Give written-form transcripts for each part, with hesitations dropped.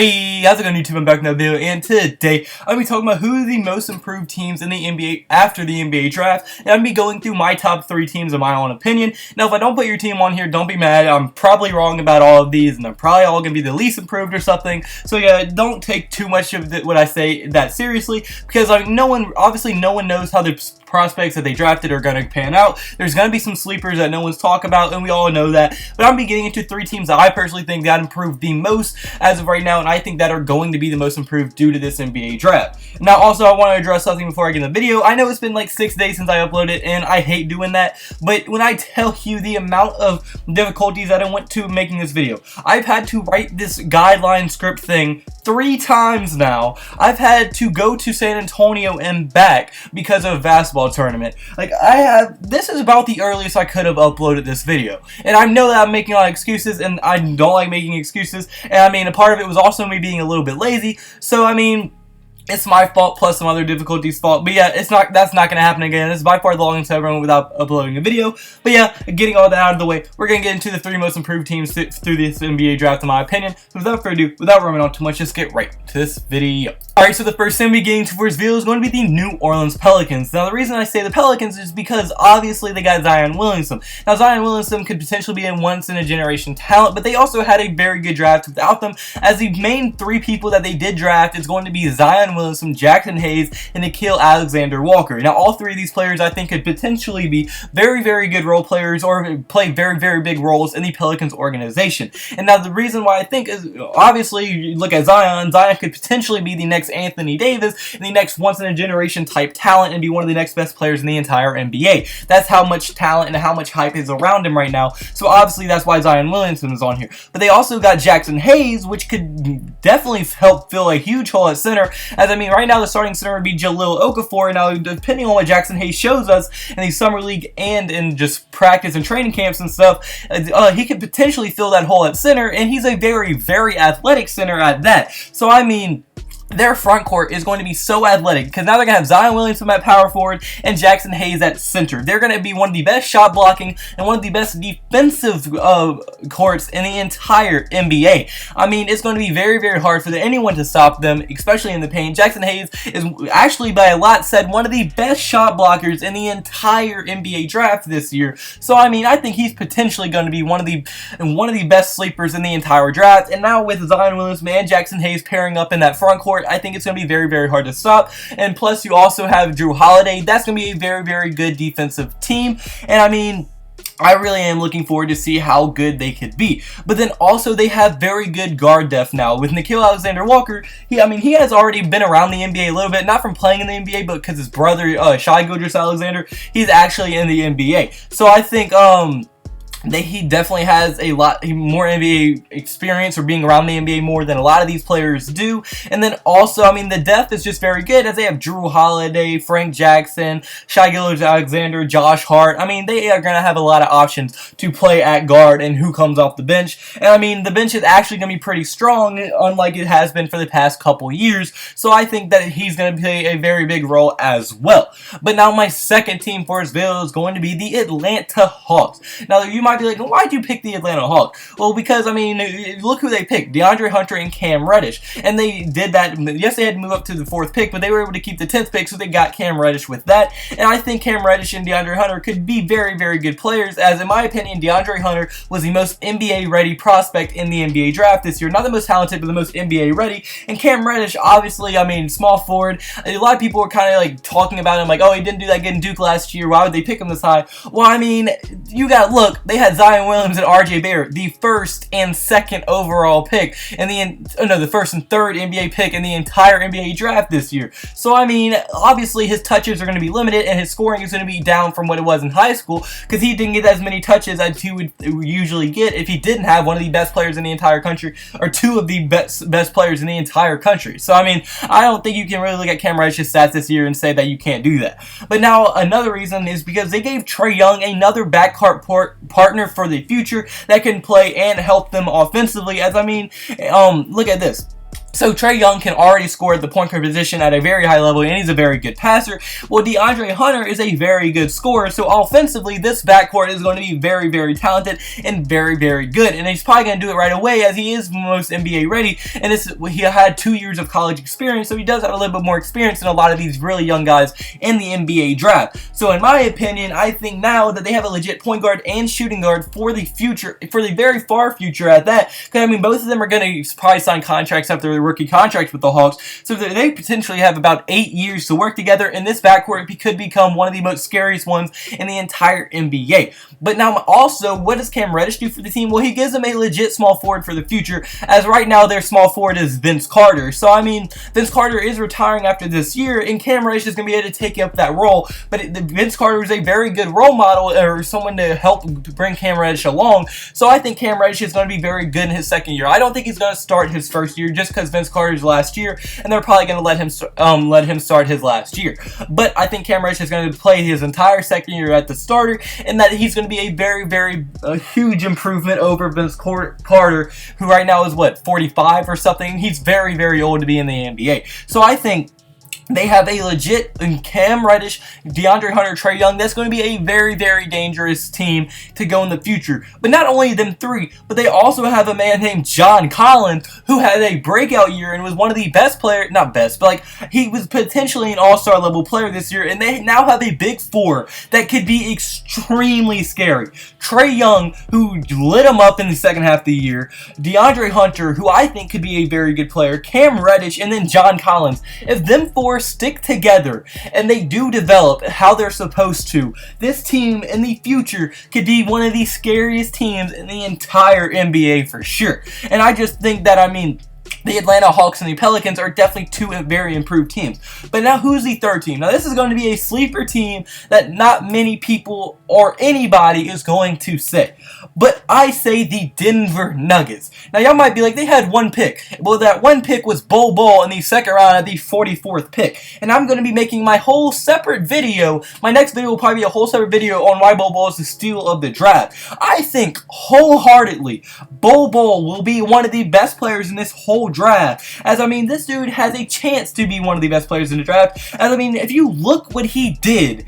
Hey, how's it going, YouTube? I'm back in another video, and today I'm going to be talking about who are the most improved teams in the NBA after the NBA draft, and I'm going to be going through my top 3 teams in my own opinion. Now, if I don't put your team on here, don't be mad. I'm probably wrong about all of these, and they're probably all going to be the least improved or something. So yeah, don't take too much of what I say that seriously, because obviously no one knows how the prospects that they drafted are going to pan out. There's going to be some sleepers that no one's talking about, and we all know that. But I'm going to be getting into 3 teams that I personally think got improved the most as of right now, and I think that are going to be the most improved due to this NBA draft. Now, also, I want to address something before I get in the video. I know it's been like 6 days since I uploaded, and I hate doing that, but when I tell you the amount of difficulties that I went to making this video, I've had to write this guideline script thing 3 times now. I've had to go to San Antonio and back because of a basketball tournament. Like, this is about the earliest I could have uploaded this video, and I know that I'm making a lot of excuses, and I don't like making excuses, and I mean, a part of it was also me being a little bit lazy, so I mean, it's my fault plus some other difficulties fault. But yeah, that's not going to happen again. This is by far the longest I've ever went without uploading a video. But yeah, getting all that out of the way, we're going to get into the 3 most improved teams through this NBA draft in my opinion. So without further ado, without running on too much, just get right to this video. Alright, so the first thing we get into for this video is going to be the New Orleans Pelicans. Now the reason I say the Pelicans is because obviously they got Zion Williamson. Now Zion Williamson could potentially be a once-in-a-generation talent, but they also had a very good draft without them, as the main 3 people that they did draft is going to be Zion Williamson, Jackson Hayes, and Nickeil Alexander-Walker. Now all 3 of these players I think could potentially be very, very good role players or play very, very big roles in the Pelicans organization. And now the reason why I think is, obviously, you look at Zion could potentially be the next Anthony Davis and the next once-in-a-generation type talent and be one of the next best players in the entire NBA. That's how much talent and how much hype is around him right now. So obviously that's why Zion Williamson is on here. But they also got Jackson Hayes, which could definitely help fill a huge hole at center. As I mean, right now the starting center would be Jahlil Okafor. Now, depending on what Jackson Hayes shows us in the summer league and in just practice and training camps and stuff, he could potentially fill that hole at center, and he's a very, very athletic center at that. So I mean, their front court is going to be so athletic, because now they're going to have Zion Williamson at power forward and Jackson Hayes at center. They're going to be one of the best shot blocking and one of the best defensive courts in the entire NBA. I mean, it's going to be very, very hard for anyone to stop them, especially in the paint. Jackson Hayes is actually, by a lot said, one of the best shot blockers in the entire NBA draft this year. So I mean, I think he's potentially going to be one of the best sleepers in the entire draft. And now with Zion Williamson and Jackson Hayes pairing up in that front court, I think it's going to be very, very hard to stop. And plus, you also have Jrue Holiday. That's going to be a very, very good defensive team. And I mean, I really am looking forward to see how good they could be. But then also they have very good guard depth now. With Nickeil Alexander-Walker, he has already been around the NBA a little bit, not from playing in the NBA, but because his brother, Shai Gilgeous-Alexander, he's actually in the NBA. So I think, he definitely has a lot more NBA experience, or being around the NBA more than a lot of these players do. And then also, I mean, the depth is just very good, as they have Jrue Holiday, Frank Jackson, Shai Gilgeous-Alexander, Josh Hart. I mean, they are going to have a lot of options to play at guard and who comes off the bench. And I mean, the bench is actually going to be pretty strong, unlike it has been for the past couple years. So I think that he's going to play a very big role as well. But now my second team for this video is going to be the Atlanta Hawks. Now, you might be like, why'd you pick the Atlanta Hawks? Well, because, I mean, look who they picked. DeAndre Hunter and Cam Reddish. And they did that. Yes, they had to move up to the 4th pick, but they were able to keep the 10th pick, so they got Cam Reddish with that. And I think Cam Reddish and DeAndre Hunter could be very, very good players, as in my opinion, DeAndre Hunter was the most NBA-ready prospect in the NBA draft this year. Not the most talented, but the most NBA-ready. And Cam Reddish, obviously, I mean, small forward. A lot of people were kind of like talking about him, like, oh, he didn't do that good in Duke last year. Why would they pick him this high? Well, I mean, you got to look. They had Zion Williams and RJ Barrett, the 1st and 2nd overall pick, and the 1st and 3rd NBA pick in the entire NBA draft this year. So I mean, obviously his touches are going to be limited, and his scoring is going to be down from what it was in high school, because he didn't get as many touches as he would usually get if he didn't have one of the best players in the entire country, or 2 of the best players in the entire country. So I mean, I don't think you can really look at Cam Reddish's stats this year and say that you can't do that. But now another reason is because they gave Trae Young another backcourt partner for the future that can play and help them offensively. As I mean, look at this. So Trae Young can already score at the point guard position at a very high level, and he's a very good passer. Well, DeAndre Hunter is a very good scorer, so offensively, this backcourt is going to be very, very talented and very, very good. And he's probably going to do it right away, as he is most NBA ready, and he had 2 years of college experience, so he does have a little bit more experience than a lot of these really young guys in the NBA draft. So in my opinion, I think now that they have a legit point guard and shooting guard for the future, for the very far future at that, because I mean, both of them are going to probably sign contracts after their rookie contracts with the Hawks, so they potentially have about 8 years to work together, and this backcourt could become one of the most scariest ones in the entire NBA. But now also, what does Cam Reddish do for the team? Well, he gives them a legit small forward for the future, as right now their small forward is Vince Carter. So I mean, Vince Carter is retiring after this year, and Cam Reddish is going to be able to take up that role, but Vince Carter is a very good role model, or someone to help bring Cam Reddish along, so I think Cam Reddish is going to be very good in his second year. I don't think he's going to start his first year just because Vince Carter's last year, and they're probably going to let him start his last year. But I think Cam Reddish is going to play his entire second year at the starter, and that he's going to be a very, very huge improvement over Vince Carter, who right now is what, 45 or something. He's very, very old to be in the NBA. So I think they have a legit Cam Reddish, DeAndre Hunter, Trae Young. That's going to be a very, very dangerous team to go in the future. But not only them three, but they also have a man named John Collins, who had a breakout year and was one of the best players, not best, but like he was potentially an all-star level player this year. And they now have a big four that could be extremely scary. Trae Young, who lit him up in the second half of the year. DeAndre Hunter, who I think could be a very good player. Cam Reddish, and then John Collins. If them four stick together and they do develop how they're supposed to, this team in the future could be one of the scariest teams in the entire NBA for sure. And I just think that, I mean, the Atlanta Hawks and the Pelicans are definitely two very improved teams. But now who's the third team? Now this is going to be a sleeper team that not many people or anybody is going to say. But I say the Denver Nuggets. Now y'all might be like, they had one pick. Well, that one pick was Bol Bol in the second round at the 44th pick. And I'm going to be making my whole separate video. My next video will probably be a whole separate video on why Bol Bol is the steal of the draft. I think wholeheartedly Bol Bol will be one of the best players in this whole draft. As I mean, this dude has a chance to be one of the best players in the draft. As I mean, if you look what he did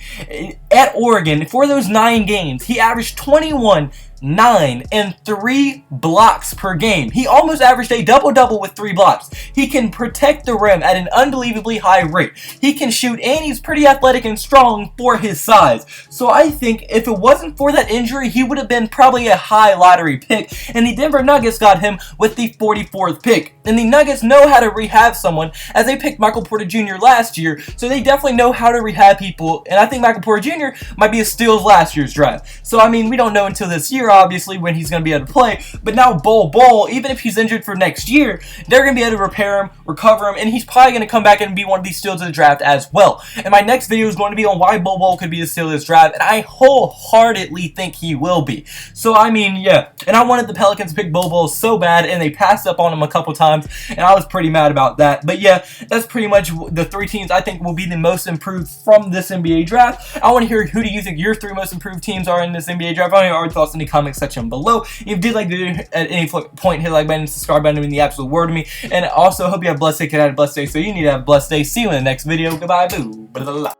at Oregon for those 9 games, he averaged 21, 9, and 3 blocks per game. He almost averaged a double-double with 3 blocks. He can protect the rim at an unbelievably high rate. He can shoot, and he's pretty athletic and strong for his size. So I think if it wasn't for that injury, he would have been probably a high lottery pick, and the Denver Nuggets got him with the 44th pick. And the Nuggets know how to rehab someone, as they picked Michael Porter Jr. last year, so they definitely know how to rehab people, and I think Michael Porter Jr. might be a steal of last year's draft. So I mean, we don't know until this year, obviously, when he's going to be able to play, but now Bol Bol, even if he's injured for next year, they're going to be able to repair him, recover him, and he's probably going to come back and be one of these steals of the draft as well. And my next video is going to be on why Bol Bol could be the steal of this draft, and I wholeheartedly think he will be. So I mean, yeah, and I wanted the Pelicans to pick Bol Bol so bad, and they passed up on him a couple times, and I was pretty mad about that. But yeah, that's pretty much the 3 teams I think will be the most improved from this NBA draft. I want to hear, who do you think your 3 most improved teams are in this NBA draft? I want to hear your thoughts in the comment section below. If you did like the video, at any point, hit the like button and subscribe button. It would mean the absolute word to me. And also, hope you have a blessed day. Can have a blessed day. So you need to have a blessed day. See you in the next video. Goodbye. Boo. Blah, blah, blah.